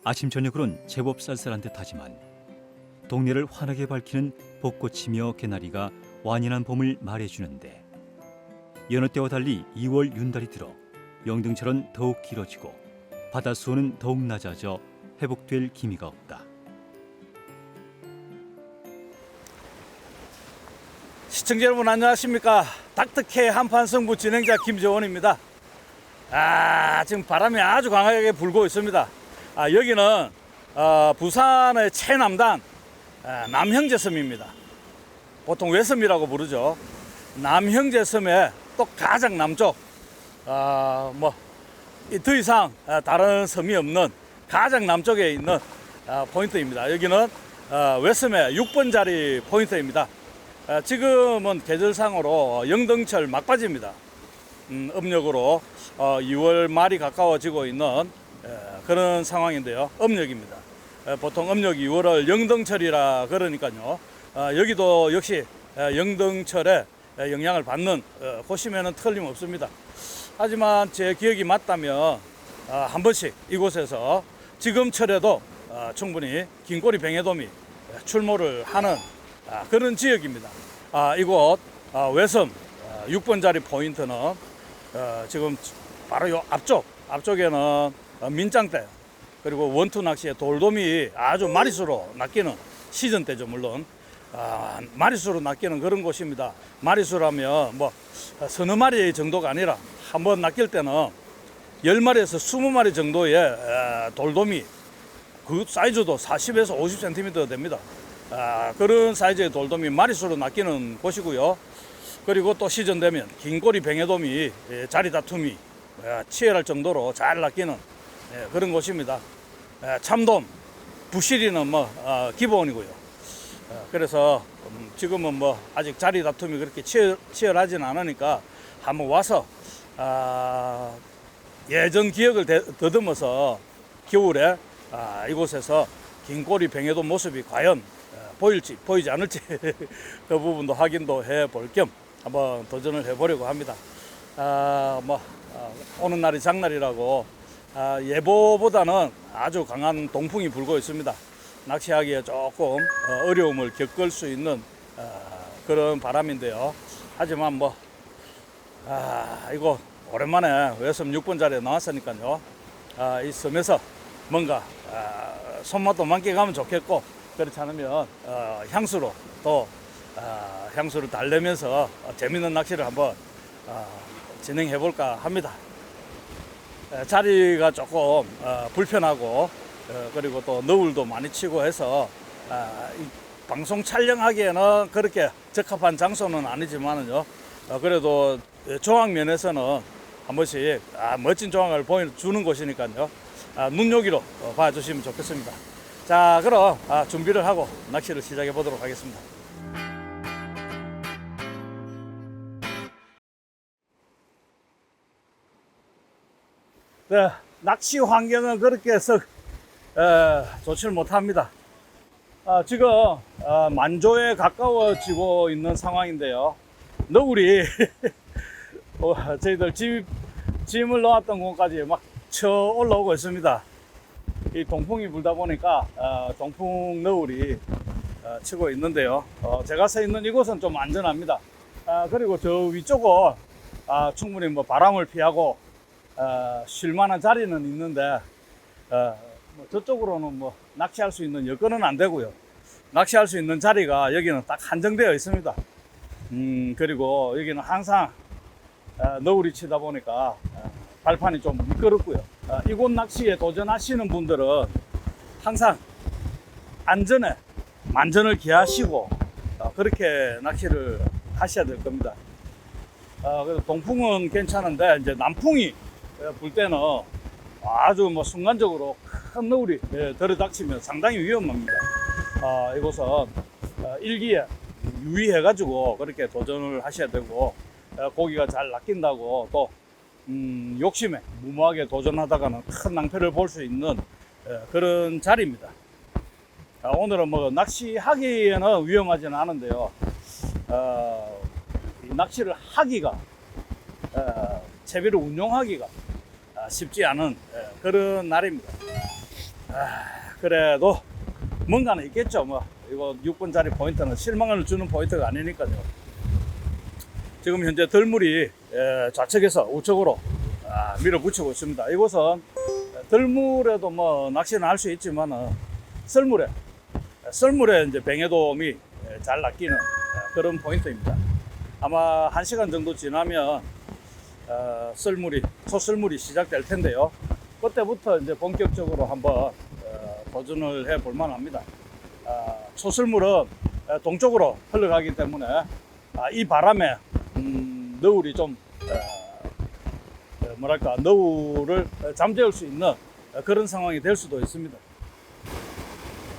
아침 저녁으론 제법 쌀쌀한 듯하지만 동네를 환하게 밝히는 벚꽃이며 개나리가 완연한 봄을 말해주는데 여느 때와 달리 2월 윤달이 들어 영등철은 더욱 길어지고 바닷수온은 더욱 낮아져 회복될 기미가 없다. 시청자 여러분 안녕하십니까. 닥터케 한판 승부 진행자 김재원입니다. 지금 바람이 아주 강하게 불고 있습니다. 여기는 부산의 최남단 남형제섬입니다. 보통 외섬이라고 부르죠. 남형제섬의 또 가장 남쪽 더 이상 다른 섬이 없는 가장 남쪽에 있는 포인트입니다. 여기는 외섬의 6번 자리 포인트입니다. 지금은 계절상으로 영등철 막바지입니다. 음력으로 2월 말이 가까워지고 있는 그런 상황인데요. 음력입니다. 보통 음력 2월을 영등철이라 그러니까요. 여기도 역시 영등철에 영향을 받는 곳이면은 틀림없습니다. 하지만 제 기억이 맞다면 한 번씩 이곳에서 지금철에도 충분히 긴꼬리 뱅에돔이 출몰을 하는 그런 지역입니다. 이곳 외섬 6번 자리 포인트는 지금 바로 요 앞쪽에는 민짱대 그리고 원투 낚시의 돌돔이 아주 마리수로 낚이는 시즌 때죠. 물론 마리수로 낚이는 그런 곳입니다. 마리수라면 뭐 서너 마리 정도가 아니라 한번 낚일 때는 10마리에서 20마리 정도의 돌돔이 그 사이즈도 40에서 50cm 됩니다. 그런 사이즈의 돌돔이 마리수로 낚이는 곳이고요. 그리고 또 시즌 되면 긴꼬리 뱅에돔이 자리 다툼이 치열할 정도로 잘 낚이는 그런 곳입니다. 참돔, 부시리는 기본이고요. 그래서 지금은 아직 자리 다툼이 그렇게 치열하지는 않으니까 한번 와서 예전 기억을 더듬어서 겨울에 이곳에서 긴꼬리 뱅에돔 모습이 과연 보일지 보이지 않을지 그 부분도 확인도 해볼 겸 한번 도전을 해보려고 합니다. 오는 날이 장날이라고 예보보다는 아주 강한 동풍이 불고 있습니다. 낚시하기에 조금 어려움을 겪을 수 있는 그런 바람인데요. 하지만 이거 오랜만에 외섬 6번 자리에 나왔으니까요. 이 섬에서 뭔가 손맛도 만끽하면 좋겠고, 그렇지 않으면 향수로 또 향수를 달래면서 재밌는 낚시를 한번 진행해 볼까 합니다. 자리가 조금 불편하고 그리고 또 너울도 많이 치고 해서 이 방송 촬영하기에는 그렇게 적합한 장소는 아니지만은요. 그래도 조항 면에서는 한 번씩 멋진 조항을 보여주는 곳이니까요. 눈요기로 봐주시면 좋겠습니다. 자, 그럼 준비를 하고 낚시를 시작해 보도록 하겠습니다. 네, 낚시 환경은 그렇게 썩 좋지는 못합니다. 지금 만조에 가까워지고 있는 상황인데요. 너구리 저희들 짐을 넣었던 곳까지 막 쳐 올라오고 있습니다. 이 동풍이 불다 보니까 동풍 너울이 치고 있는데요. 제가 서 있는 이곳은 좀 안전합니다. 그리고 저 위쪽은 충분히 바람을 피하고 쉴 만한 자리는 있는데 저쪽으로는 낚시할 수 있는 여건은 안 되고요. 낚시할 수 있는 자리가 여기는 딱 한정되어 있습니다. 그리고 여기는 항상 너울이 치다 보니까 발판이 좀 미끄럽고요. 이곳 낚시에 도전하시는 분들은 항상 안전에 만전을 기하시고 그렇게 낚시를 하셔야 될 겁니다. 그래서 동풍은 괜찮은데 이제 남풍이 불 때는 아주 순간적으로 큰 너울이 들이닥치면 상당히 위험합니다. 이곳은 일기에 유의해가지고 그렇게 도전을 하셔야 되고, 고기가 잘 낚인다고 또 욕심에 무모하게 도전하다가는 큰 낭패를 볼 수 있는 그런 자리입니다. 오늘은 낚시하기에는 위험하지는 않은데요. 낚시를 하기가 채비를 운용하기가 쉽지 않은 그런 날입니다. 그래도 뭔가는 있겠죠. 뭐 이거 6분짜리 포인트는 실망을 주는 포인트가 아니니까요. 지금 현재 들물이 좌측에서 우측으로 밀어붙이고 있습니다. 이곳은 들물에도 뭐 낚시는 할 수 있지만 썰물에 이제 뱅에돔이 잘 낚이는 그런 포인트입니다. 아마 1시간 정도 지나면 초썰물이 시작될 텐데요. 그때부터 이제 본격적으로 한번 도전을 해 볼 만합니다. 초썰물은 동쪽으로 흘러가기 때문에 이 바람에 너울이 좀 너울을 잠재울 수 있는 그런 상황이 될 수도 있습니다.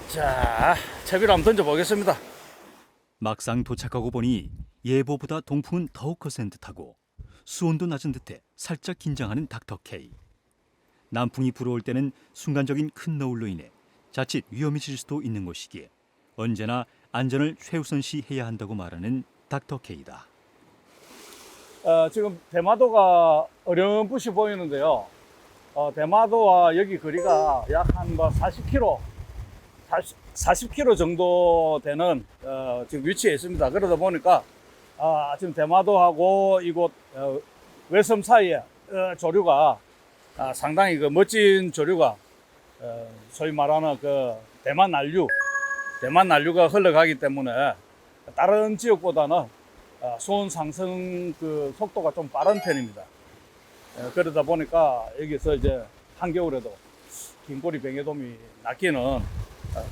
자, 채비를 한번 던져 보겠습니다. 막상 도착하고 보니 예보보다 동풍은 더욱 거센 듯하고 수온도 낮은 듯해 살짝 긴장하는 닥터 K. 남풍이 불어올 때는 순간적인 큰 너울로 인해 자칫 위험해질 수도 있는 곳이기에 언제나 안전을 최우선시해야 한다고 말하는 닥터 K다. 지금 대마도가 어렴풋이 보이는데요. 대마도와 여기 거리가 약 한 40km 정도 되는 지금 위치에 있습니다. 그러다 보니까 지금 대마도하고 이곳 외섬 사이에 조류가 상당히 그 멋진 조류가 소위 말하는 그 대만 난류가 흘러가기 때문에 다른 지역보다는 수온 상승 그 속도가 좀 빠른 편입니다. 그러다 보니까 여기서 이제 한겨울에도 긴꼬리 뱅에돔이 낚이는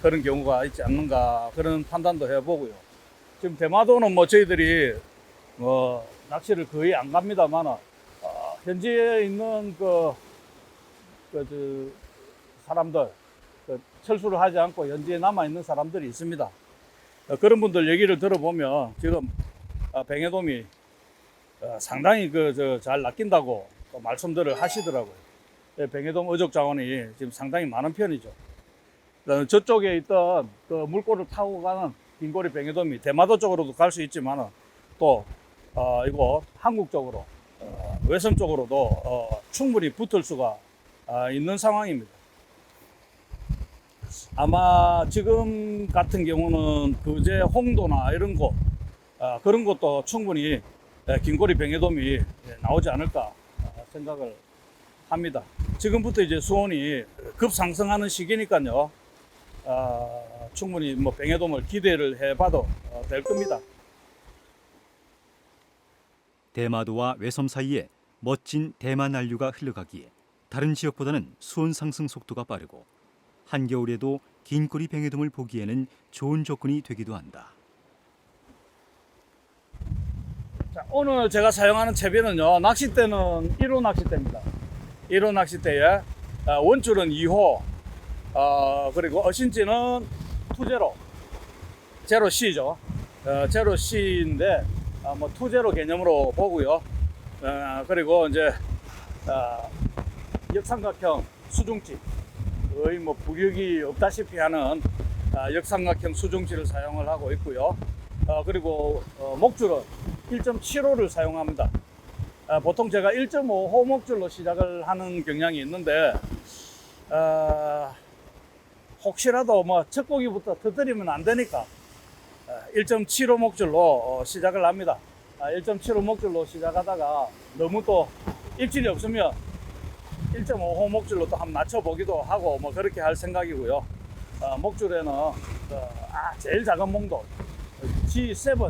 그런 경우가 있지 않는가 그런 판단도 해보고요. 지금 대마도는 뭐 저희들이 낚시를 거의 안 갑니다만 현지에 있는 사람들 철수를 하지 않고 현지에 남아 있는 사람들이 있습니다. 그런 분들 얘기를 들어보면 지금 뱅에돔이 상당히 잘 낚인다고 말씀들을 하시더라고요. 뱅에돔 어족 자원이 지금 상당히 많은 편이죠. 저쪽에 있던 그 물꼬를 타고 가는 긴꼬리 뱅에돔이 대마도 쪽으로도 갈 수 있지만 또 이곳 한국 쪽으로 외섬 쪽으로도 충분히 붙을 수가 있는 상황입니다. 아마 지금 같은 경우는 그제 홍도나 이런 곳 그런 것도 충분히 긴꼬리 뱅에돔이 나오지 않을까 생각을 합니다. 지금부터 이제 수온이 급상승하는 시기니까요. 충분히 뭐 뱅에돔을 기대를 해봐도 될 겁니다. 대마도와 외섬 사이에 멋진 대만 난류가 흘러가기에 다른 지역보다는 수온 상승 속도가 빠르고 한겨울에도 긴꼬리 뱅에돔을 보기에는 좋은 조건이 되기도 한다. 자, 오늘 제가 사용하는 채비는요, 낚싯대는 1호 낚싯대입니다. 1호 낚싯대에 원줄은 2호, 그리고 어신지는 투제로, 제로 C죠. 제로 C인데 뭐 투제로 개념으로 보고요. 그리고 이제 역삼각형 수중지, 거의 뭐 부격이 없다시피 하는 역삼각형 수중지를 사용을 하고 있고요. 그리고 목줄은 1.75를 사용합니다. 보통 제가 1.5호 목줄로 시작을 하는 경향이 있는데 혹시라도 뭐 첫 고기부터 터뜨리면 안 되니까 1.75 목줄로 시작을 합니다. 1.75 목줄로 시작하다가 너무 또 입질이 없으면 1.5호 목줄로 또 한번 맞춰보기도 하고 뭐 그렇게 할 생각이고요. 목줄에는 제일 작은 몽돌 G7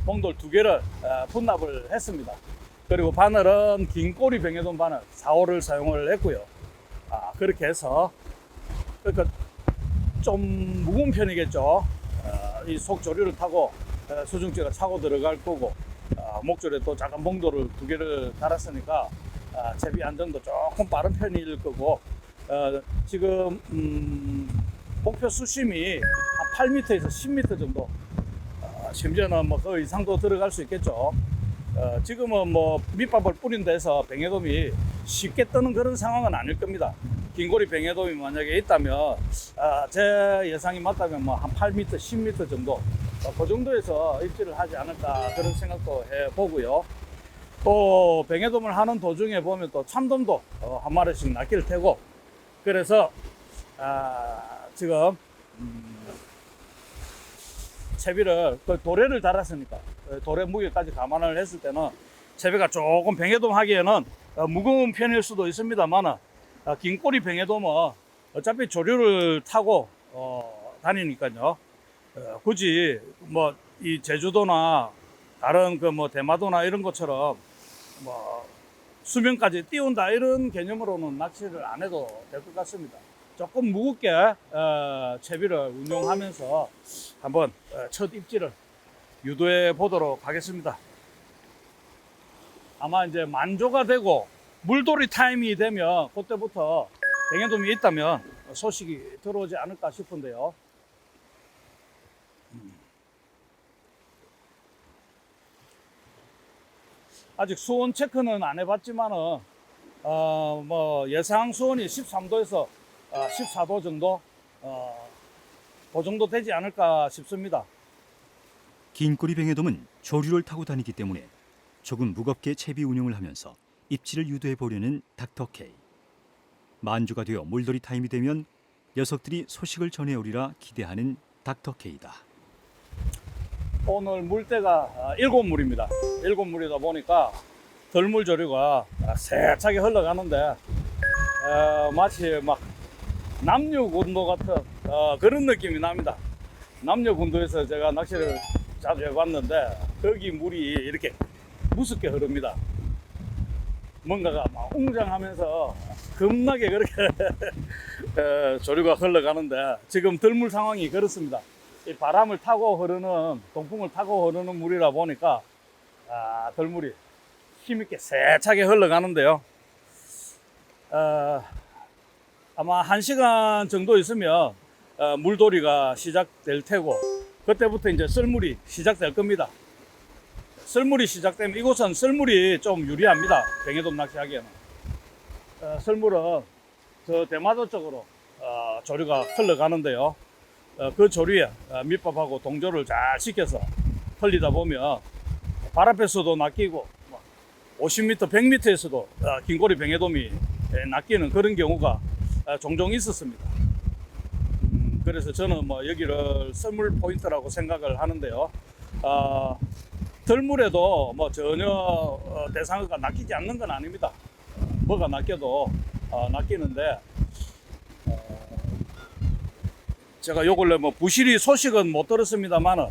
몽돌 2개를 분납을 했습니다. 그리고 바늘은 긴꼬리 뱅에돔 바늘 4호를 사용을 했고요. 그렇게 해서 그러니까 좀 무거운 편이겠죠. 이 속조류를 타고 수중지가 차고 들어갈 거고 목줄에 또 작은 몽돌을 2개를 달았으니까 채비 안정도 조금 빠른 편일 거고 지금 목표 수심이 한 8m에서 10m 정도 심지어는 뭐 그 이상도 들어갈 수 있겠죠. 지금은 뭐 밑밥을 뿌린 데서 뱅에돔이 쉽게 뜨는 그런 상황은 아닐 겁니다. 긴꼬리 뱅에돔이 만약에 있다면 제 예상이 맞다면 뭐 한 8m, 10m 정도 그 정도에서 입질을 하지 않을까 그런 생각도 해보고요. 또 뱅에돔을 하는 도중에 보면 또 참돔도 한 마리씩 낚일 테고 그래서 지금 채비를 그 도래를 달았으니까 도래 무게까지 감안을 했을 때는 채비가 조금 뱅에돔 하기에는 무거운 편일 수도 있습니다만 긴 꼬리 뱅에돔은 어차피 조류를 타고 다니니까요. 굳이 뭐 이 제주도나 다른 그 뭐 대마도나 이런 것처럼 뭐 수면까지 띄운다 이런 개념으로는 낚시를 안 해도 될 것 같습니다. 조금 무겁게 채비를 운용하면서 한번 첫 입질을 유도해 보도록 하겠습니다. 아마 이제 만조가 되고 물돌이 타임이 되면 그때부터 뱅에돔이 있다면 소식이 들어오지 않을까 싶은데요. 아직 수온 체크는 안 해봤지만은 뭐 예상 수온이 13도에서 14도 정도 그 정도 되지 않을까 싶습니다. 긴 꼬리 뱅에돔은 조류를 타고 다니기 때문에 조금 무겁게 채비 운용을 하면서 입질을 유도해 보려는 닥터 K. 만조가 되어 물돌이 타임이 되면 녀석들이 소식을 전해오리라 기대하는 닥터 K다. 오늘 물때가 7물입니다. 7물이다 보니까 덜물 조류가 세차게 흘러가는데 마치 막 남녀군도 같은 그런 느낌이 납니다. 남녀군도에서 제가 낚시를 자주 해봤는데 거기 물이 이렇게 무섭게 흐릅니다. 뭔가가 막 웅장하면서 겁나게 그렇게 조류가 흘러가는데 지금 덜물 상황이 그렇습니다. 이 바람을 타고 흐르는, 동풍을 타고 흐르는 물이라 보니까 덜물이 힘있게 세차게 흘러가는데요. 아마 1시간 정도 있으면 물돌이가 시작될 테고 그때부터 이제 썰물이 시작될 겁니다. 썰물이 시작되면 이곳은 썰물이 좀 유리합니다. 뱅에돔 낚시하기에는. 썰물은 저 대마도 쪽으로 조류가 흘러가는데요. 그 조류에 밑밥하고 동조를 잘 시켜서 흘리다 보면 발 앞에서도 낚이고 50m, 100m에서도 긴꼬리 뱅에돔이 낚이는 그런 경우가 종종 있었습니다. 그래서 저는 뭐 여기를 썰물 포인트라고 생각을 하는데요. 덜물에도 뭐 전혀 대상어가 낚이지 않는 건 아닙니다. 뭐가 낚여도 낚이는데 제가 요 근래 뭐 부시리 소식은 못 들었습니다만은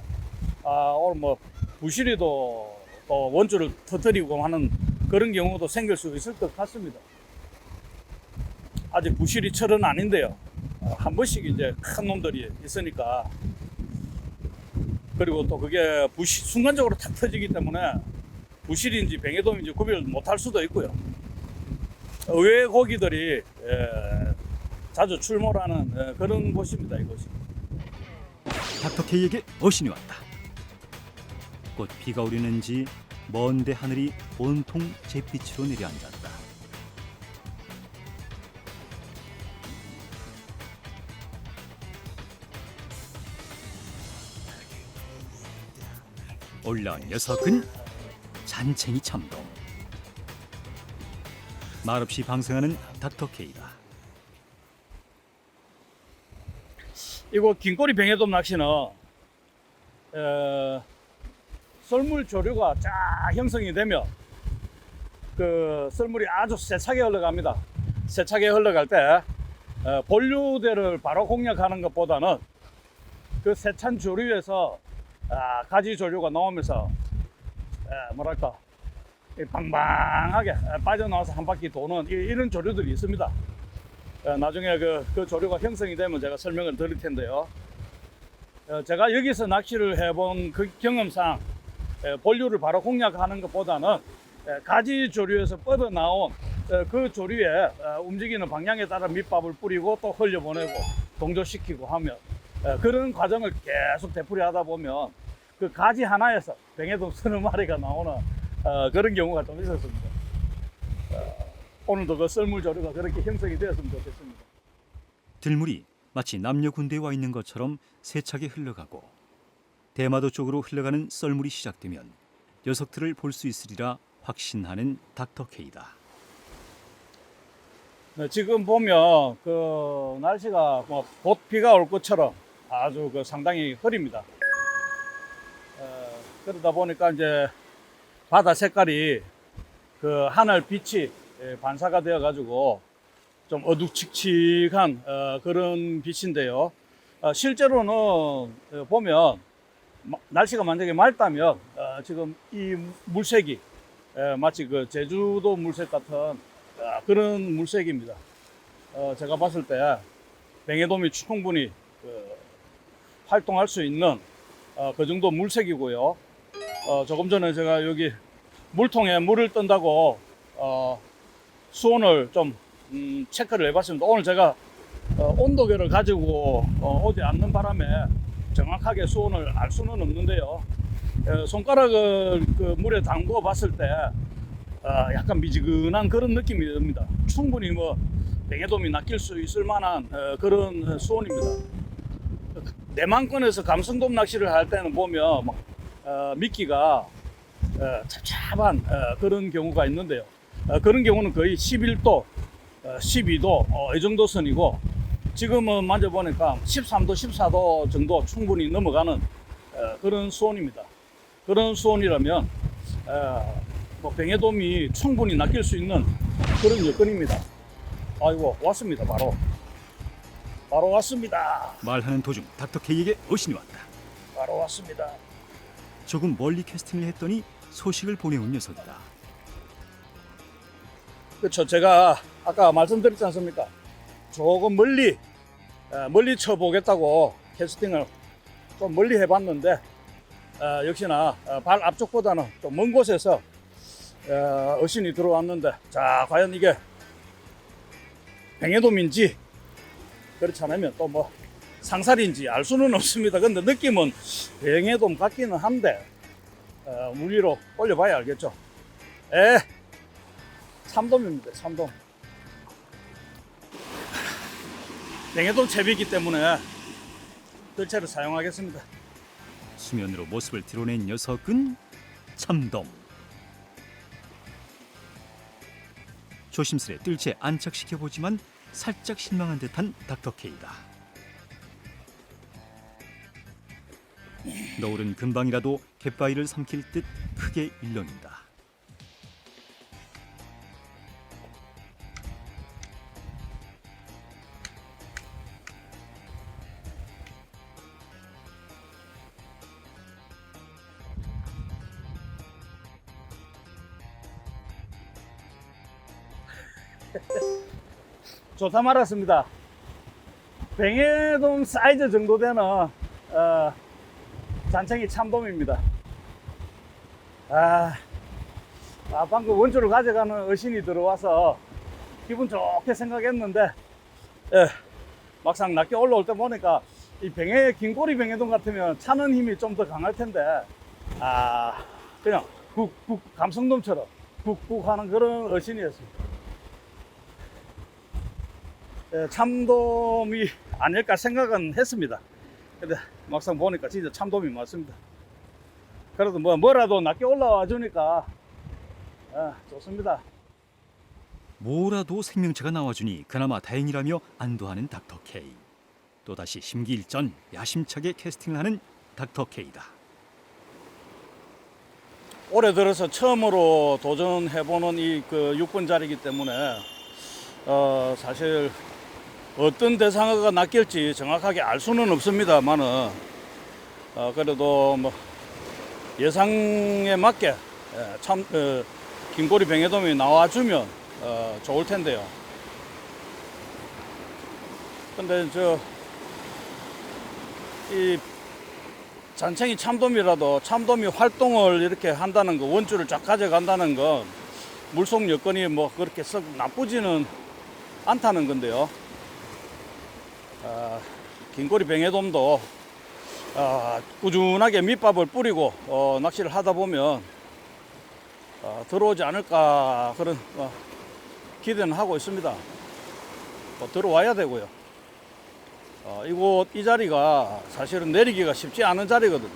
오늘 뭐 부시리도 또 원줄을 터뜨리고 하는 그런 경우도 생길 수 있을 것 같습니다. 아직 부시리철은 아닌데요. 한 번씩 이제 큰 놈들이 있으니까 그리고 또 그게 순간적으로 탁 터지기 때문에 부실인지 뱅에돔인지 구별 못할 수도 있고요. 의외의 고기들이 자주 출몰하는 그런 곳입니다. 이곳이. 닥터 K에게 어신이 왔다. 곧 비가 오려는지 먼데 하늘이 온통 잿빛으로 내려앉았다. 올라온 녀석은 잔챙이 참돔. 말없이 방생하는 닥터 K다. 이곳 긴꼬리 뱅에돔 낚시는 썰물 조류가 쫙 형성이 되면 그 썰물이 아주 세차게 흘러갑니다. 세차게 흘러갈 때 본류대를 바로 공략하는 것보다는 그 세찬 조류에서 가지 조류가 나오면서 뭐랄까 방방하게 빠져나와서 한 바퀴 도는 이런 조류들이 있습니다. 나중에 그 조류가 형성이 되면 제가 설명을 드릴 텐데요. 제가 여기서 낚시를 해본 그 경험상 본류를 바로 공략하는 것보다는 가지 조류에서 뻗어나온 그 조류에 움직이는 방향에 따라 밑밥을 뿌리고 또 흘려보내고 동조시키고 하면 그런 과정을 계속 되풀이하다 보면 그 가지 하나에서 뱅에돔 서너 마리가 나오는 그런 경우가 좀 있었습니다. 오늘도 그 썰물 조류가 그렇게 형성이 되었으면 좋겠습니다. 들물이 마치 남녀 군대에 와 있는 것처럼 세차게 흘러가고 대마도 쪽으로 흘러가는 썰물이 시작되면 녀석들을 볼 수 있으리라 확신하는 닥터 K다. 네, 지금 보면 그 날씨가 뭐 곧 비가 올 것처럼 아주 그 상당히 흐립니다. 그러다 보니까 이제 바다 색깔이 그 하늘 빛이 반사가 되어 가지고 좀 어둑칙칙한 그런 빛인데요. 실제로는 보면 날씨가 만약에 맑다면 지금 이 물색이 마치 그 제주도 물색 같은 그런 물색입니다. 제가 봤을 때 뱅에돔이 충분히 활동할 수 있는 그 정도 물색이고요. 조금 전에 제가 여기 물통에 물을 뜬다고 수온을 좀 체크를 해봤습니다. 오늘 제가 온도계를 가지고 오지 않는 바람에 정확하게 수온을 알 수는 없는데요. 손가락을 그 물에 담궈 봤을 때 약간 미지근한 그런 느낌이 듭니다. 충분히 뭐 뱅에돔이 낚일 수 있을 만한 그런 수온입니다. 내만권에서 감성돔 낚시를 할 때는 보면 미끼가 찹찹한 그런 경우가 있는데요. 그런 경우는 거의 11도, 12도 이 정도 선이고, 지금은 만져보니까 13도, 14도 정도 충분히 넘어가는 그런 수온입니다. 그런 수온이라면 뭐 뱅에돔이 충분히 낚일 수 있는 그런 여건입니다. 아이고, 왔습니다. 바로 왔습니다. 말하는 도중 닥터 K에게 어신이 왔다. 바로 왔습니다. 조금 멀리 캐스팅을 했더니 소식을 보내온 녀석이다. 그렇죠. 제가 아까 말씀드렸지 않습니까? 조금 멀리 쳐보겠다고 캐스팅을 좀 멀리 해봤는데 역시나 발 앞쪽보다는 좀 먼 곳에서 어신이 들어왔는데, 자, 과연 이게 뱅에돔인지 그렇지 않으면 또 뭐 상살인지 알 수는 없습니다. 근데 느낌은 뱅에돔 같기는 한데 물 위로 올려봐야 알겠죠. 참돔입니다. 참돔. 뱅에돔 채비이기 때문에 뜰채를 사용하겠습니다. 수면으로 모습을 드러낸 녀석은 참돔. 조심스레 뜰채 안착시켜보지만 살짝 실망한 듯한 닥터 K다. 너울은 금방이라도 갯바위를 삼킬 듯 크게 일렁인다. 좋다 말았습니다. 뱅에돔 사이즈 정도 되는 잔챙이 참돔입니다. 방금 원주를 가져가는 어신이 들어와서 기분 좋게 생각했는데 막상 낮게 올라올 때 보니까 이 긴꼬리 뱅에돔 같으면 차는 힘이 좀 더 강할 텐데 그냥 국 감성돔처럼 국 하는 그런 어신이었습니다. 참돔이 아닐까 생각은 했습니다. 근데 막상 보니까 진짜 참돔이 맞습니다. 그래도 뭐라도 낮게 올라와 주니까 좋습니다. 뭐라도 생명체가 나와주니 그나마 다행이라며 안도하는 닥터 K. 또다시 심기일전 야심차게 캐스팅을 하는 닥터 K다. 올해 들어서 처음으로 도전해보는 이 그 6번짜리이기 때문에 사실 어떤 대상어가 낚일지 정확하게 알 수는 없습니다만은 그래도 뭐 예상에 맞게 긴꼬리 뱅에돔이 나와주면 좋을 텐데요. 근데 이 잔챙이 참돔이라도 참돔이 활동을 이렇게 한다는 거, 원줄을 쫙 가져간다는 건 물속 여건이 뭐 그렇게 썩 나쁘지는 않다는 건데요. 긴꼬리 뱅에돔도 꾸준하게 밑밥을 뿌리고 낚시를 하다 보면 들어오지 않을까 그런 기대는 하고 있습니다. 들어와야 되고요. 이 자리가 사실은 내리기가 쉽지 않은 자리거든요.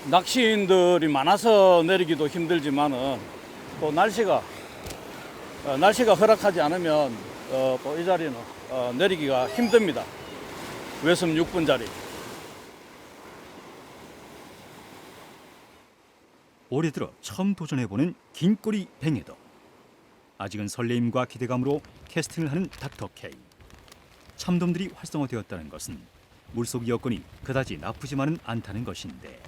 낚시인들이 많아서 내리기도 힘들지만은 또 날씨가 날씨가 허락하지 않으면 또 이 자리는 내리기가 힘듭니다. 외섬 6분 자리. 올해 들어 처음 도전해보는 긴꼬리 뱅에돔. 아직은 설레임과 기대감으로 캐스팅을 하는 닥터 K. 참돔들이 활성화되었다는 것은 물속 여건이 그다지 나쁘지만은 않다는 것인데,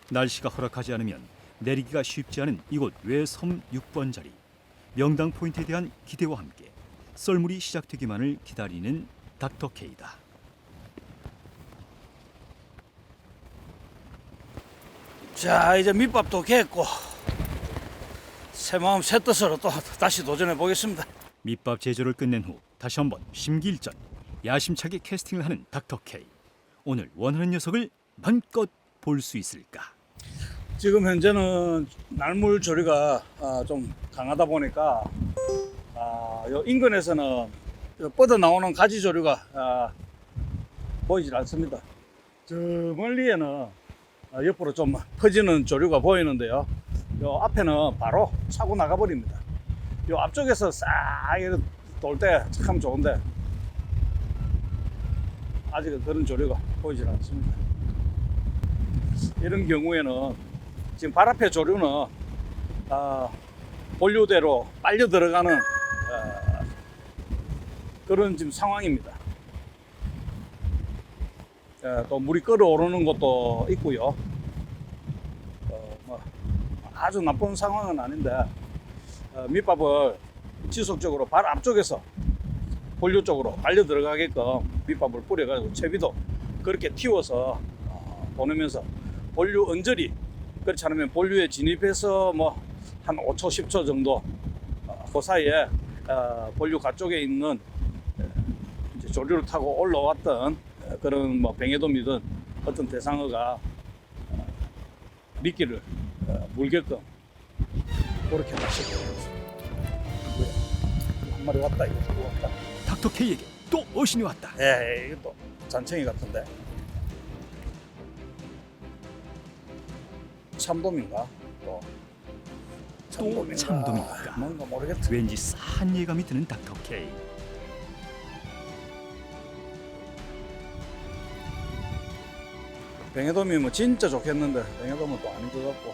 날씨가 허락하지 않으면 내리기가 쉽지 않은 이곳 외섬 6번 자리. 명당 포인트에 대한 기대와 함께 썰물이 시작되기만을 기다리는 닥터 K다. 자, 이제 밑밥도 겠고 새 마음 새 뜻으로 또 다시 도전해 보겠습니다. 밑밥 제조를 끝낸 후 다시 한번 심기일전 야심차게 캐스팅을 하는 닥터 K. 오늘 원하는 녀석을 마음껏 볼 수 있을까? 지금 현재는 날물 조류가 좀 강하다 보니까 요 인근에서는 요 뻗어 나오는 가지 조류가 보이질 않습니다. 저 멀리에는 옆으로 좀 퍼지는 조류가 보이는데요. 요 앞에는 바로 차고 나가 버립니다. 요 앞쪽에서 싹 돌 때 참 좋은데 아직은 그런 조류가 보이질 않습니다. 이런 경우에는 지금 발 앞에 조류는 본류대로 빨려 들어가는 그런 지금 상황입니다. 또 물이 끓어오르는 것도 있고요. 뭐 아주 나쁜 상황은 아닌데 밑밥을 지속적으로 발 앞쪽에서 본류 쪽으로 빨려 들어가게끔 밑밥을 뿌려가지고 채비도 그렇게 틔워서 보내면서 본류 언저리, 그렇지 않으면 본류에 진입해서 뭐 한 5초, 10초 정도 그 사이에 본류 가쪽에 있는 이제 조류를 타고 올라왔던 그런 뭐 뱅에돔이든 어떤 대상어가 미끼를 물게끔 그렇게 낚시를 한 마리 왔다. 이거 들고 왔다. 닥터 K에게 또 어신이 왔다. 예, 이거 또 잔챙이 같은데. 참돔인가? 또 참돔인가? 뭔가 모르겠다. 왠지 싸한 예감이 드는 닥터 K. 뱅에돔이면 진짜 좋겠는데 뱅에돔은 또 아닌 것 같고,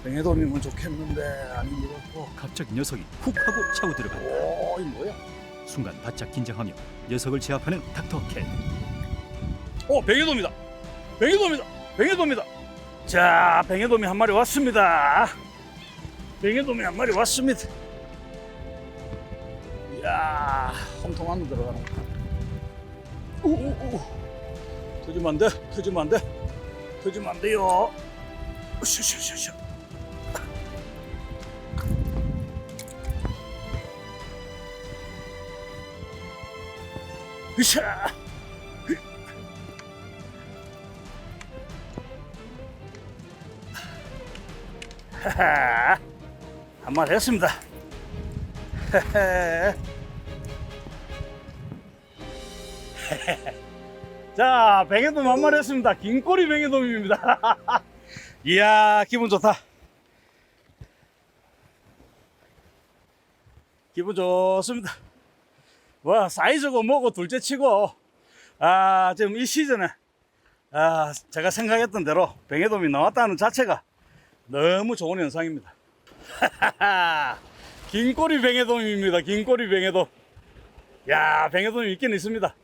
뱅에돔이면 좋겠는데 아닌 것 같고. 갑자기 녀석이 훅 하고 차고 들어간다. 오, 이 뭐야? 순간 바짝 긴장하며 녀석을 제압하는 닥터 K. 오, 뱅에돔이다. 뱅에돔이다. 뱅에돔이다. 자, 뱅에돔이 한 마리 왔습니다. 뱅에돔이 한 마리 왔습니다. 이야, 홈통 안으로 들어가는 거. 오오오. 터지면 안 돼. 터지면 안 돼. 터지면 안 돼요. 슈슈슈슈. 으쌰. 하하, 한 마리 했습니다. 자, 뱅에돔 한 마리 했습니다. 긴꼬리 뱅에돔입니다. 이야, 기분 좋다. 기분 좋습니다. 와, 사이즈고 뭐고 둘째 치고, 지금 이 시즌에, 제가 생각했던 대로 뱅에돔이 나왔다는 자체가 너무 좋은 현상입니다. 긴꼬리 뱅에돔입니다. 긴꼬리 뱅에돔. 야, 뱅에돔이 있긴 있습니다.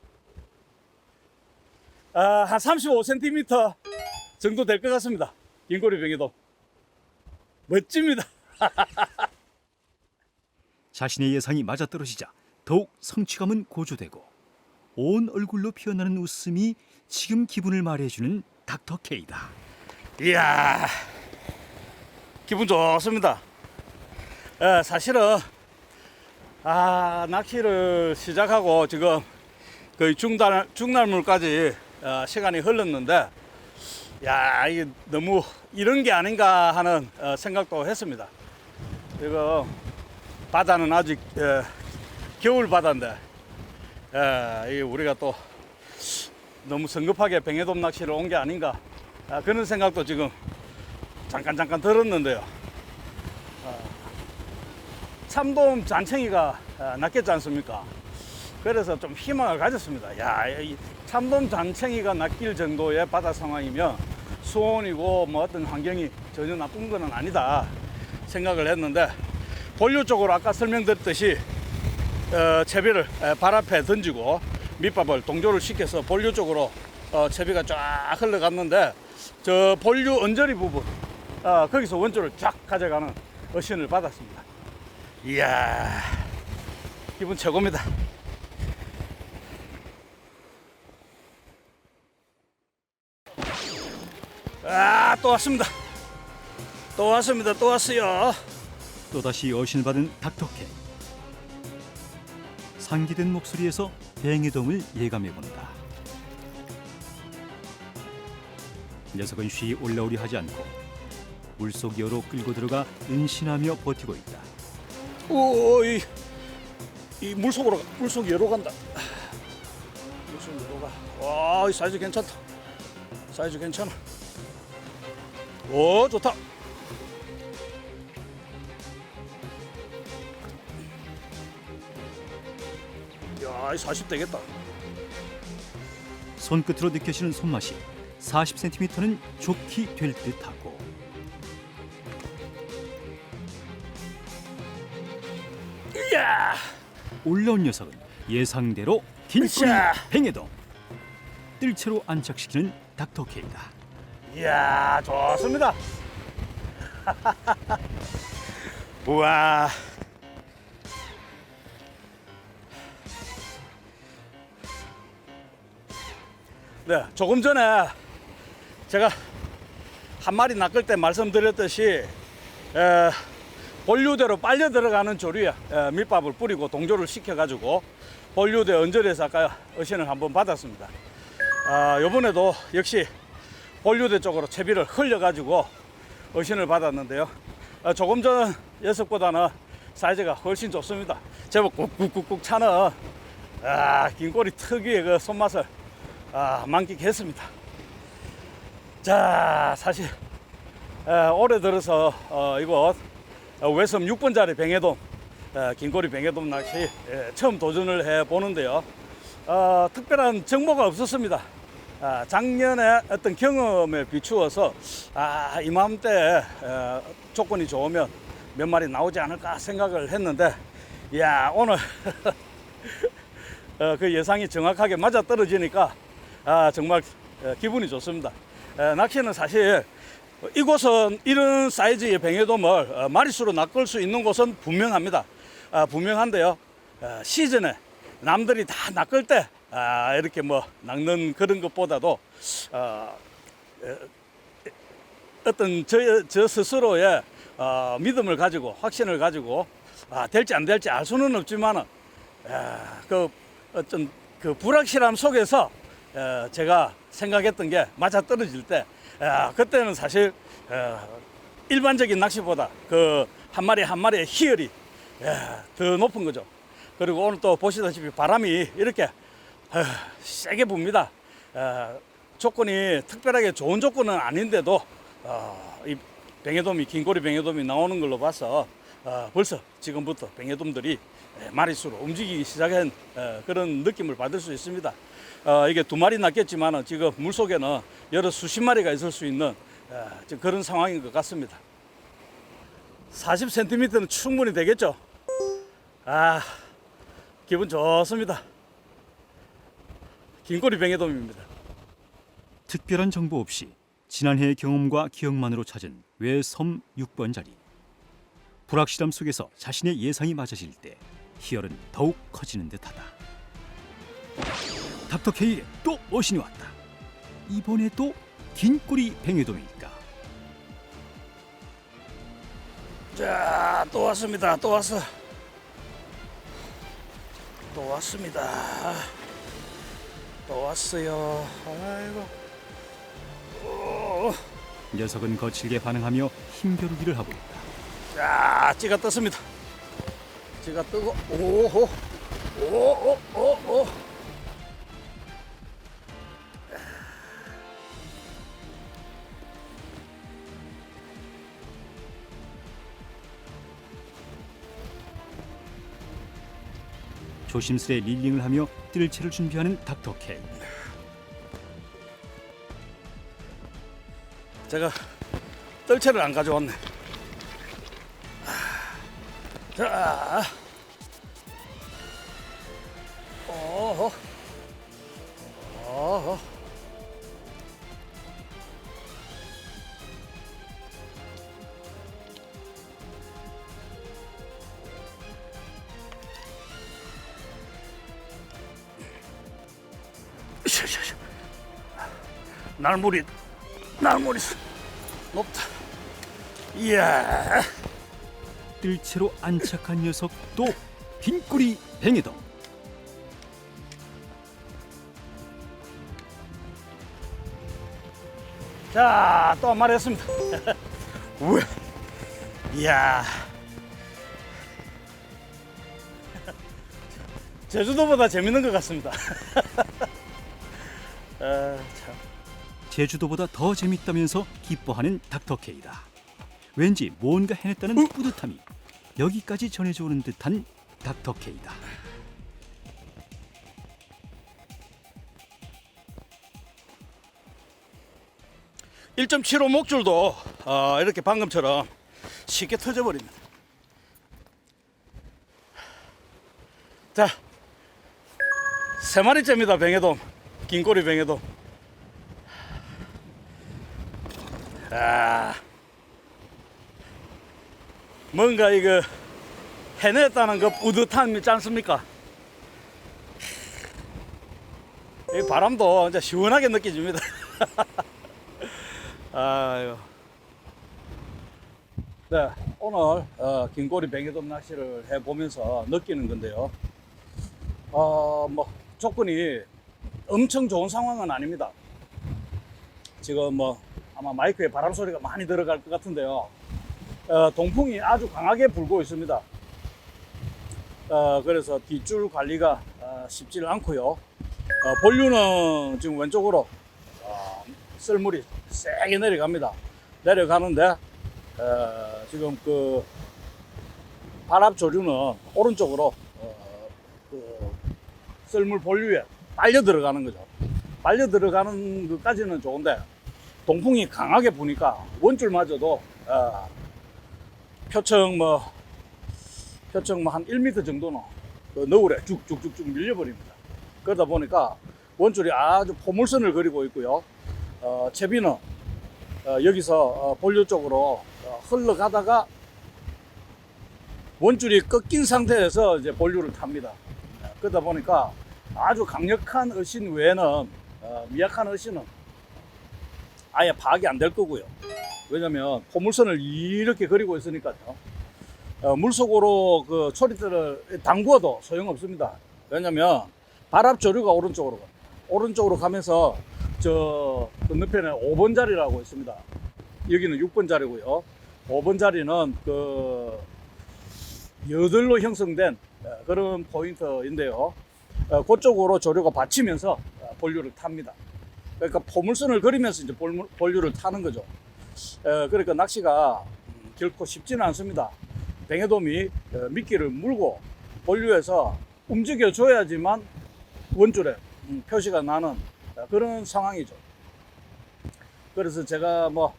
한 35cm 정도 될 것 같습니다. 긴꼬리 뱅에돔. 멋집니다. 자신의 예상이 맞아떨어지자 더욱 성취감은 고조되고 온 얼굴로 피어나는 웃음이 지금 기분을 말해주는 닥터 K다. 이야, 기분 좋습니다. 사실은 낚시를 시작하고 지금 거의 중날물까지 시간이 흘렀는데, 야, 이게 너무 이런 게 아닌가 하는 생각도 했습니다. 지금 바다는 아직 겨울 바다인데, 이게 우리가 또 너무 성급하게 뱅에돔 낚시를 온 게 아닌가, 그런 생각도 지금 잠깐 들었는데요. 참돔 잔챙이가 낚였지 않습니까? 그래서 좀 희망을 가졌습니다. 야, 이 참돔 잔챙이가 낚일 정도의 바다 상황이면 수온이고 뭐 어떤 환경이 전혀 나쁜 건 아니다 생각을 했는데, 본류 쪽으로 아까 설명드렸듯이 채비를 발 앞에 던지고 밑밥을 동조를 시켜서 본류 쪽으로 채비가 쫙 흘러갔는데, 저 본류 언저리 부분 거기서 원조를 쫙 가져가는 어신을 받았습니다. 이야, 기분 최고입니다. 아, 또 왔습니다. 또 왔습니다. 또 왔어요. 또다시 어신을 받은 닥터케. 상기된 목소리에서 뱅에돔을 예감해본다. 녀석은 쉬 올라오려 하지 않고 물속 여로 끌고 들어가 은신하며 버티고 있다. 오, 이 물속으로 물속 여로 간다. 물속 여로 가. 와, 이 사이즈 괜찮다. 사이즈 괜찮아. 오, 좋다. 야, 이 40 되겠다. 손끝으로 느껴지는 손맛이 40cm는 좋게 될 듯하고, 이야, 올라온 녀석은 예상대로 긴꼬리 으쌰. 뱅에돔. 뜰채로 안착시키는 닥터케이다. 이야, 좋습니다. 우와. 네, 조금 전에 제가 한 마리 낚을 때 말씀드렸듯이 본류대로 빨려 들어가는 조류에 밑밥을 뿌리고 동조를 시켜가지고 본류대 언저리에서 아까 어신을 한번 받았습니다. 요번에도 역시 본류대 쪽으로 채비를 흘려가지고 어신을 받았는데요. 조금 전 녀석보다는 사이즈가 훨씬 좋습니다. 제법 꾹꾹꾹꾹 차는 긴꼬리 특유의 그 손맛을 만끽했습니다. 자, 사실 올해 들어서 이곳 외섬 6번짜리 뱅에돔, 긴꼬리 뱅에돔 낚시 처음 도전을 해보는데요. 특별한 정보가 없었습니다. 작년에 어떤 경험에 비추어서 이맘때 조건이 좋으면 몇 마리 나오지 않을까 생각을 했는데, 이야, 오늘 그 예상이 정확하게 맞아 떨어지니까 정말 기분이 좋습니다. 낚시는 사실 이곳은 이런 사이즈의 뱅에돔을 마리수로 낚을 수 있는 곳은 분명합니다. 분명한데요. 시즌에 남들이 다 낚을 때 이렇게 뭐 낚는 그런 것보다도 어떤 저 스스로의 믿음을 가지고 확신을 가지고 될지 안 될지 알 수는 없지만은 그 어떤 그 불확실함 속에서 제가 생각했던 게 맞아 떨어질 때 그때는 사실 일반적인 낚시보다 그 한 마리 한 마리의 희열이 더 높은 거죠. 그리고 오늘 또 보시다시피 바람이 이렇게 세게 붑니다. 조건이 특별하게 좋은 조건은 아닌데도 이 뱅에돔이, 긴꼬리 뱅에돔이 나오는 걸로 봐서 벌써 지금부터 뱅에돔들이 마리수로 움직이기 시작한 그런 느낌을 받을 수 있습니다. 이게 두 마리 낚였지만 지금 물속에는 여러 수십 마리가 있을 수 있는 그런 상황인 것 같습니다. 40cm는 충분히 되겠죠. 기분 좋습니다. 긴꼬리 뱅에돔입니다. 특별한 정보 없이 지난해의 경험과 기억만으로 찾은 외섬 6번 자리. 불확실함 속에서 자신의 예상이 맞아질 때 희열은 더욱 커지는 듯하다. 닥터케이에 또 어신이 왔다. 이번에도 긴꼬리 뱅에돔일까? 자, 또 왔습니다. 또 왔어. 또 왔습니다. 또 왔어요. 아이고. 녀석은 거칠게 반응하며 힘겨루기를 하고 있다. 자, 찌가 떴습니다. 찌가 뜨고, 오호, 오오오오. 조심스레 릴링을 하며 뜰채를 준비하는 닥터 K. 제가 뜰채를 안 가져왔네. 자, 어허, 어허. 날물이 높다. 이야. 뜰채로 안착한 녀석 또 긴꼬리 뱅에돔. 자, 또 한 마리 했습니다. 우와. 이야. 제주도보다 재밌는 것 같습니다. 참. 제주도보다 더 재밌다면서 기뻐하는 닥터 K다. 왠지 뭔가 해냈다는 뿌듯함이 여기까지 전해져 오는 듯한 닥터 K다. (1.75) 목줄도 이렇게 방금처럼 쉽게 터져버립니다. 자, 3마리째입니다. 뱅에돔, 긴꼬리 뱅에돔. 뭔가 이거 해냈다는 그 뿌듯함이 있지 않습니까? 이 바람도 이제 시원하게 느껴집니다. 아유. 네, 오늘 긴꼬리 뱅에돔 낚시를 해보면서 느끼는 건데요. 뭐 조건이 엄청 좋은 상황은 아닙니다. 지금 뭐 아마 마이크에 바람 소리가 많이 들어갈 것 같은데요. 동풍이 아주 강하게 불고 있습니다. 그래서 뒷줄 관리가 쉽지 않고요. 본류는 지금 왼쪽으로 썰물이 세게 내려갑니다. 내려가는데 지금 그 반합 조류는 오른쪽으로 그 썰물 본류에 빨려 들어가는 거죠. 빨려 들어가는 것까지는 좋은데 동풍이 강하게 부니까 원줄마저도 표층 한 1m 정도는 그 너울에 쭉쭉쭉쭉 밀려버립니다. 그러다 보니까 원줄이 아주 포물선을 그리고 있고요. 채비는 여기서 본류 쪽으로 흘러가다가 원줄이 꺾인 상태에서 이제 본류를 탑니다. 그러다 보니까 아주 강력한 어신 외에는 미약한 어신은 아예 파악이 안 될 거고요. 왜냐면 포물선을 이렇게 그리고 있으니까요. 물속으로 그 초리대를 담구어도 소용없습니다. 왜냐면 발압 조류가 오른쪽으로 가면서 저 건너편에 5번 자리라고 있습니다. 여기는 6번 자리고요. 5번 자리는 그 여들로 형성된 그런 포인트인데요. 그쪽으로 조류가 받치면서 본류를 탑니다. 그러니까 포물선을 그리면서 이제 본류를 타는 거죠. 그러니까 낚시가 결코 쉽지는 않습니다. 뱅에돔이 미끼를 물고 본류에서 움직여 줘야지만 원줄에 표시가 나는 그런 상황이죠. 그래서 제가 뭐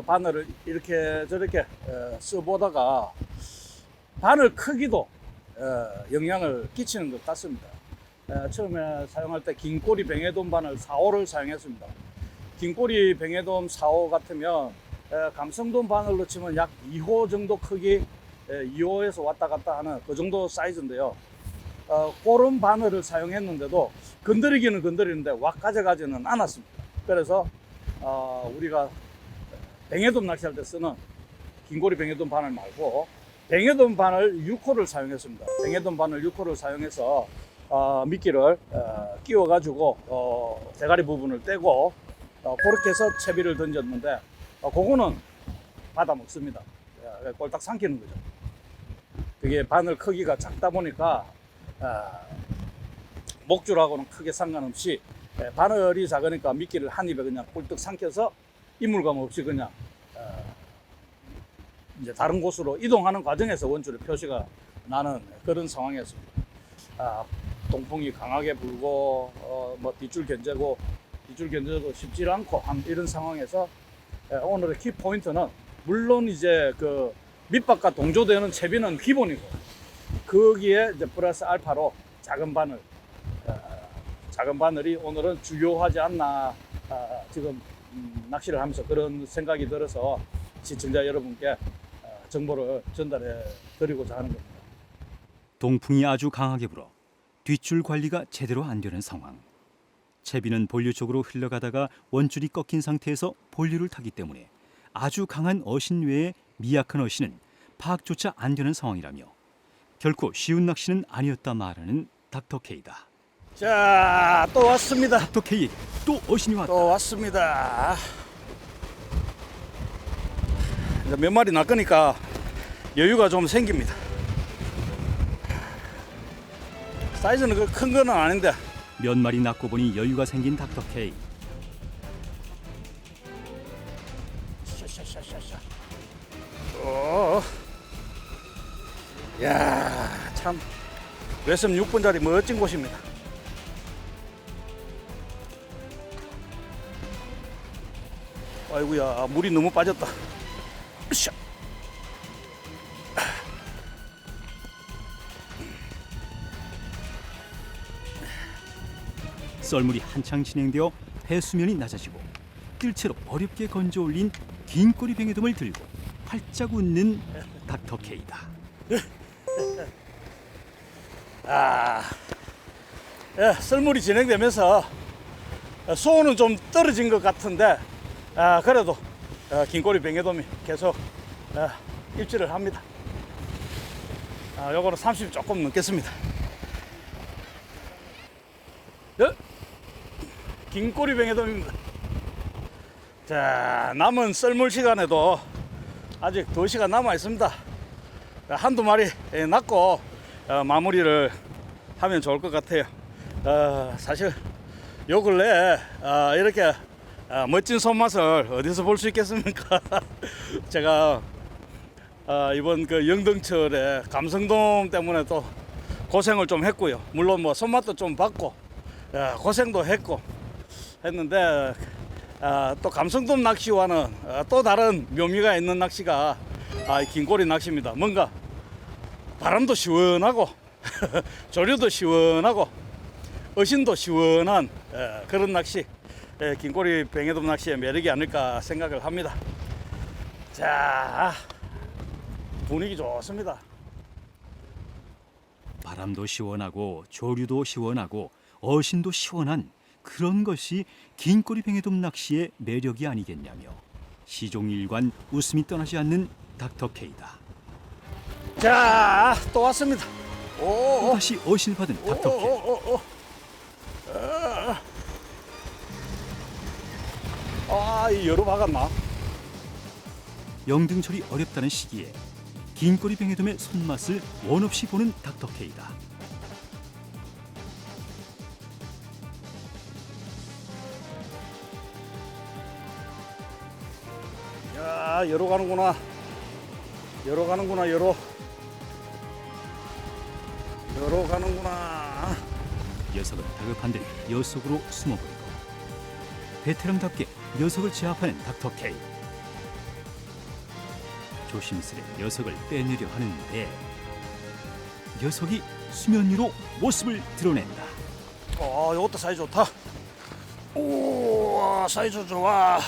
바늘을 이렇게 저렇게 써보다가 바늘 크기도 영향을 끼치는 것 같습니다. 처음에 사용할 때 긴꼬리 뱅에돔 바늘 4호를 사용했습니다. 긴꼬리 뱅에돔 4호 같으면 감성돔 바늘로 치면 약 2호 정도 크기, 2호에서 왔다 갔다 하는 그 정도 사이즈인데요. 그런 바늘을 사용했는데도 건드리기는 건드리는데 왁 가져가지는 않았습니다. 그래서 우리가 뱅에돔 낚시할 때 쓰는 긴꼬리 뱅에돔 바늘 말고 뱅에돔 바늘 6호를 사용했습니다. 뱅에돔 바늘 6호를 사용해서 미끼를 끼워 가지고 대가리 부분을 떼고 그렇게 해서 채비를 던졌는데 그거는 받아 먹습니다. 꼴딱 삼키는 거죠. 그게 바늘 크기가 작다 보니까 목줄하고는 크게 상관없이 바늘이 작으니까 미끼를 한 입에 그냥 꿀떡 삼켜서 이물감 없이 그냥 이제 다른 곳으로 이동하는 과정에서 원줄의 표시가 나는 그런 상황이었습니다. 동풍이 강하게 불고 뭐 뒷줄 견제도 쉽지 않고 이런 상황에서 오늘의 키 포인트는 물론 이제 그 밑밥과 동조되는 채비는 기본이고 거기에 이제 플러스 알파로 작은 바늘이 오늘은 중요하지 않나 지금 낚시를 하면서 그런 생각이 들어서 시청자 여러분께 정보를 전달해 드리고자 하는 겁니다. 동풍이 아주 강하게 불어 뒷줄 관리가 제대로 안 되는 상황. 채비는 본류 쪽으로 흘러가다가 원줄이 꺾인 상태에서 본류를 타기 때문에 아주 강한 어신 외에 미약한 어신은 파악조차 안 되는 상황이라며 결코 쉬운 낚시는 아니었다 말하는 닥터케이다. 자, 또 왔습니다. 닥터케이에게 또 어신이 왔다. 또 왔습니다. 이제 몇 마리 낚으니까 여유가 좀 생깁니다. 사이즈는 그 큰 거는 아닌데 몇 마리 낚고 보니 여유가 생긴 닥터케이. 샤샤샤샤샤. 야, 참 외섬 6분짜리 멋진 곳입니다. 아이고야, 물이 너무 빠졌다. 으쌰. 썰물이 한창 진행되어 해수면이 낮아지고 뜰채로 어렵게 건져 올린 긴 꼬리 뱅에돔을 들고 활짝 웃는 닥터케이다. 썰물이 진행되면서 수온은 좀 떨어진 것 같은데 그래도 긴꼬리 뱅에돔이 계속 입질을 합니다. 요거는 30 조금 넘겠습니다. 긴꼬리 뱅에돔입니다. 자, 남은 썰물 시간에도 아직 2시간 남아 있습니다. 한두 마리 낚고 마무리를 하면 좋을 것 같아요. 사실 요 근래에 이렇게 멋진 손맛을 어디서 볼 수 있겠습니까? 제가 이번 그 영등철에 감성돔 때문에 또 고생을 좀 했고요. 물론 뭐 손맛도 좀 받고 고생도 했는데 또 감성돔 낚시와는 또 다른 묘미가 있는 낚시가 긴꼬리 낚시입니다. 뭔가 바람도 시원하고 조류도 시원하고 어신도 시원한 그런 낚시, 긴꼬리 뱅에돔 낚시의 매력이 아닐까 생각을 합니다. 자, 분위기 좋습니다. 바람도 시원하고 조류도 시원하고 어신도 시원한 그런 것이 긴꼬리 뱅에돔 낚시의 매력이 아니겠냐며 시종일관 웃음이 떠나지 않는 닥터케이다. 자, 또 왔습니다. 또다시 어신을 받은 닥터케이. 이 여로 박았나? 영등철이 어렵다는 시기에 긴꼬리 뱅에돔의 손맛을 원없이 보는 닥터케이다. 야, 여로 가는구나. 여로 가는구나. 여로 가는구나. 녀석은 다급한 듯 엿속으로 숨어버리고 베테랑답게 녀석을 제압하는 닥터케이. 조심스레 녀석을 빼내려 하는데 녀석이 수면 위로 모습을 드러낸다. 이것도 사이즈 좋다. 오, 사이즈 좋아.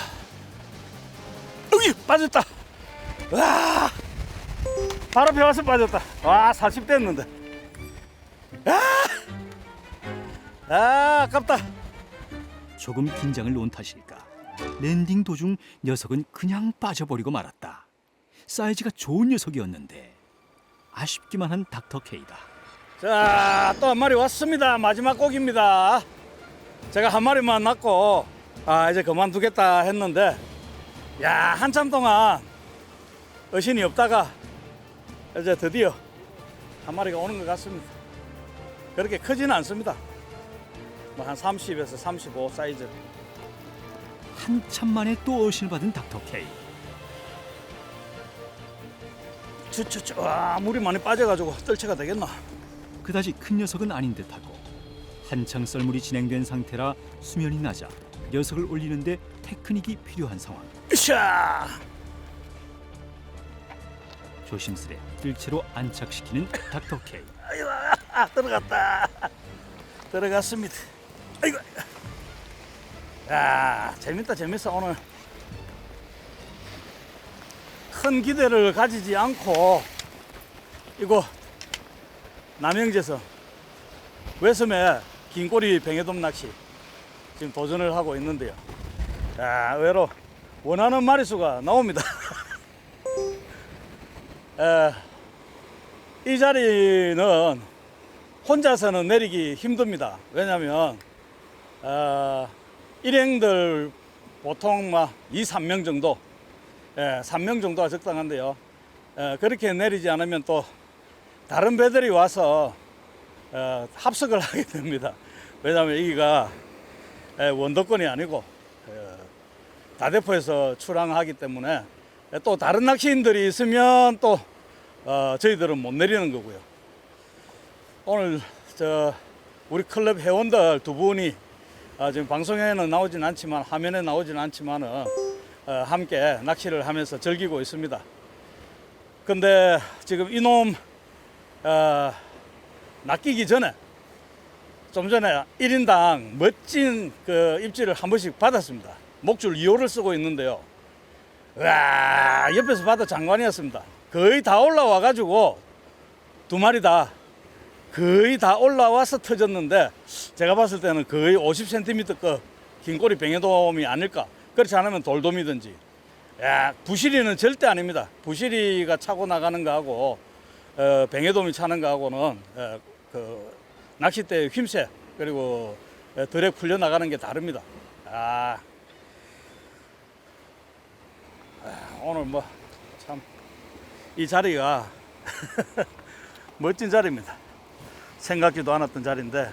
여기 빠졌다. 와, 바로 배 와서 빠졌다. 와, 40 됐는데. 아깝다. 조금 긴장을 놓은 탓일까 랜딩 도중 녀석은 그냥 빠져버리고 말았다. 사이즈가 좋은 녀석이었는데 아쉽기만 한 닥터케이다. 자, 또 한 마리 왔습니다. 마지막 곡입니다. 제가 한 마리만 낚고 이제 그만두겠다 했는데 한참 동안 어신이 없다가 이제 드디어 한 마리가 오는 것 같습니다. 그렇게 크지는 않습니다. 한 30에서 35 사이즈. 한참 만에 또 어신을 받은 닥터케이. 와, 물이 많이 빠져가지고 뜰채가 되겠나? 그다지 큰 녀석은 아닌 듯하고 한창 썰물이 진행된 상태라 수면이 낮아 녀석을 올리는데 테크닉이 필요한 상황. 으쌰! 조심스레 뜰채로 안착시키는 닥터 K. 아이고, 들어갔다. 들어갔습니다. 아이고. 야, 재밌어 오늘. 큰 기대를 가지지 않고 이거 남영제에서 외섬에 긴꼬리 뱅에돔 낚시 지금 도전을 하고 있는데요. 야, 의외로 원하는 마리수가 나옵니다. 이 자리는 혼자서는 내리기 힘듭니다. 왜냐하면 일행들 보통 막 2, 3명 정도, 3명 정도가 적당한데요. 그렇게 내리지 않으면 또 다른 배들이 와서 합석을 하게 됩니다. 왜냐하면 여기가 원도권이 아니고 다대포에서 출항하기 때문에 또 다른 낚시인들이 있으면 또 저희들은 못 내리는 거고요. 오늘 우리 클럽 회원들 두 분이 지금 방송에는 나오진 않지만 화면에 나오진 않지만은 함께 낚시를 하면서 즐기고 있습니다. 근데 지금 이놈 낚이기 전에 좀 전에 1인당 멋진 그 입질을 한 번씩 받았습니다. 목줄 2호를 쓰고 있는데요. 와, 옆에서 봐도 장관이었습니다. 거의 다 올라와 가지고 두 마리 다 거의 다 올라와서 터졌는데 제가 봤을 때는 거의 50cm 급 긴꼬리 뱅에돔이 아닐까. 그렇지 않으면 돌돔이든지. 야, 부시리는 절대 아닙니다. 부시리가 차고 나가는 거하고 뱅에돔이 차는 거하고는 그 낚싯대의 힘새 그리고 덜에 풀려 나가는 게 다릅니다. 오늘 뭐 참 이 자리가 멋진 자리입니다. 생각지도 않았던 자리인데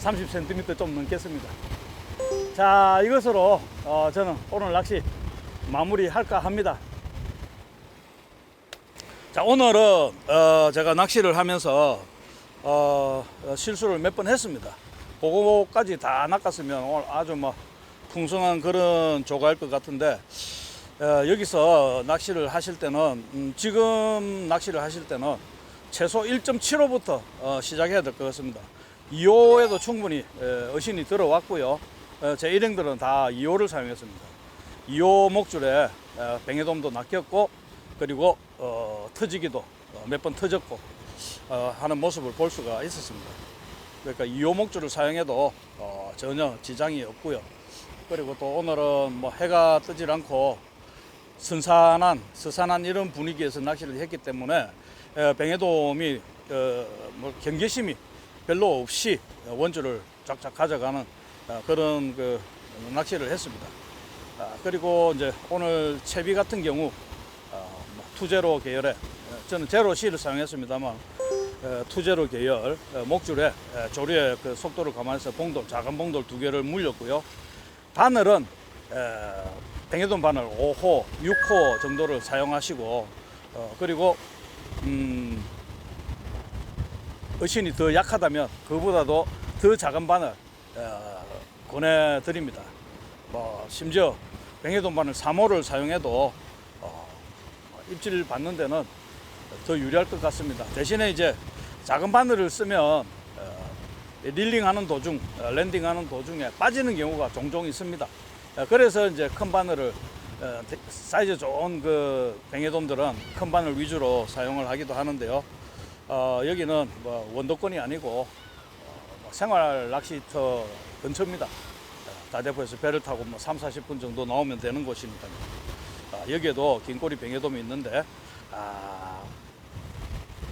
30cm 좀 넘겠습니다. 자, 이것으로 저는 오늘 낚시 마무리할까 합니다. 자, 오늘은 제가 낚시를 하면서 실수를 몇 번 했습니다. 그거까지 다 낚았으면 오늘 아주 뭐 풍성한 그런 조가일 것 같은데 여기서 낚시를 하실 때는 지금 낚시를 하실 때는 최소 1.75부터 시작해야 될 것 같습니다. 2호에도 충분히 어신이 들어왔고요. 제 일행들은 다 2호를 사용했습니다. 2호 목줄에 뱅에돔도 낚였고 그리고 터지기도 몇 번 터졌고 하는 모습을 볼 수가 있었습니다. 그러니까 2호 목줄을 사용해도 전혀 지장이 없고요. 그리고 또 오늘은 뭐 해가 뜨질 않고 스산한 이런 분위기에서 낚시를 했기 때문에 뱅에돔이 뭐 경계심이 별로 없이 원줄을 쫙쫙 가져가는 그런 그 낚시를 했습니다. 그리고 이제 오늘 채비 같은 경우 투제로 계열의 저는 제로 C를 사용했습니다만 투제로 계열 목줄에 조류의 그 속도를 감안해서 봉돌 작은 봉돌 2개를 물렸고요. 바늘은 뱅에돔 바늘 5호, 6호 정도를 사용하시고 그리고 어신이 더 약하다면 그보다도 더 작은 바늘 권해드립니다. 뭐 심지어 뱅에돔 바늘 3호를 사용해도 입질 받는 데는 더 유리할 것 같습니다. 대신에 이제 작은 바늘을 쓰면 릴링하는 도중, 랜딩하는 도중에 빠지는 경우가 종종 있습니다. 그래서 이제 큰 바늘을 사이즈 좋은 그 뱅에돔들은 큰 바늘 위주로 사용을 하기도 하는데요. 여기는 뭐 원도권이 아니고 생활 낚시터 근처입니다. 다대포에서 배를 타고 뭐 3, 40분 정도 나오면 되는 곳이니까요. 여기에도 긴꼬리 뱅에돔이 있는데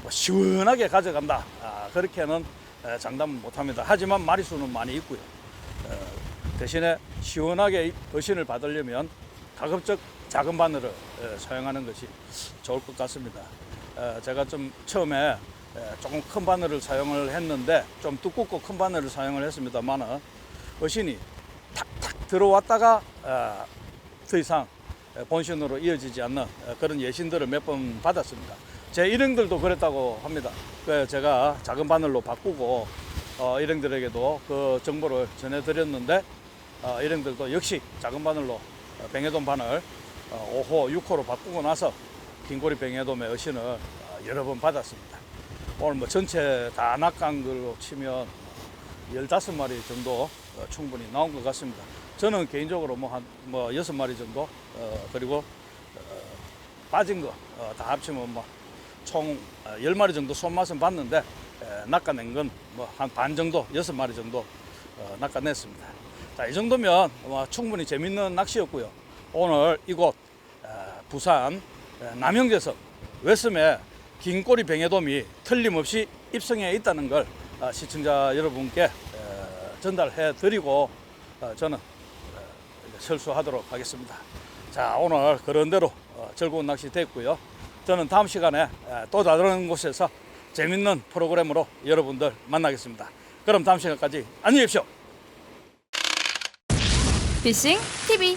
뭐 시원하게 가져간다. 그렇게는 장담 못합니다. 하지만 마리수는 많이 있고요. 대신에 시원하게 어신을 받으려면 가급적 작은 바늘을 사용하는 것이 좋을 것 같습니다. 제가 좀 처음에 조금 큰 바늘을 사용을 했는데 좀 두껍고 큰 바늘을 사용을 했습니다만 어신이 탁탁 들어왔다가 더 이상 본신으로 이어지지 않는 그런 예신들을 몇 번 받았습니다. 제 일행들도 그랬다고 합니다. 그래서 제가 작은 바늘로 바꾸고 일행들에게도 그 정보를 전해드렸는데 일행들도 역시 작은 바늘로 뱅에돔 바늘 5호, 6호로 바꾸고 나서 긴꼬리 뱅에돔의 어신을 여러 번 받았습니다. 오늘 뭐 전체 다 낚은 걸로 치면 15마리 정도 충분히 나온 것 같습니다. 저는 개인적으로 한 6마리 정도 그리고 빠진 거 다 합치면 총 10마리 정도 손맛은 봤는데 낚아낸 건 한 반 정도, 6마리 정도 낚아냈습니다. 자, 이 정도면 충분히 재밌는 낚시였고요. 오늘 이곳 부산 남영제석 웨스메 긴꼬리 뱅에돔이 틀림없이 입성해 있다는 걸 시청자 여러분께 전달해 드리고 저는 철수하도록 하겠습니다. 자, 오늘 그런 대로 즐거운 낚시 됐고요. 저는 다음 시간에 또 다른 곳에서 재밌는 프로그램으로 여러분들 만나겠습니다. 그럼 다음 시간까지 안녕히 계십시오. 피싱 TV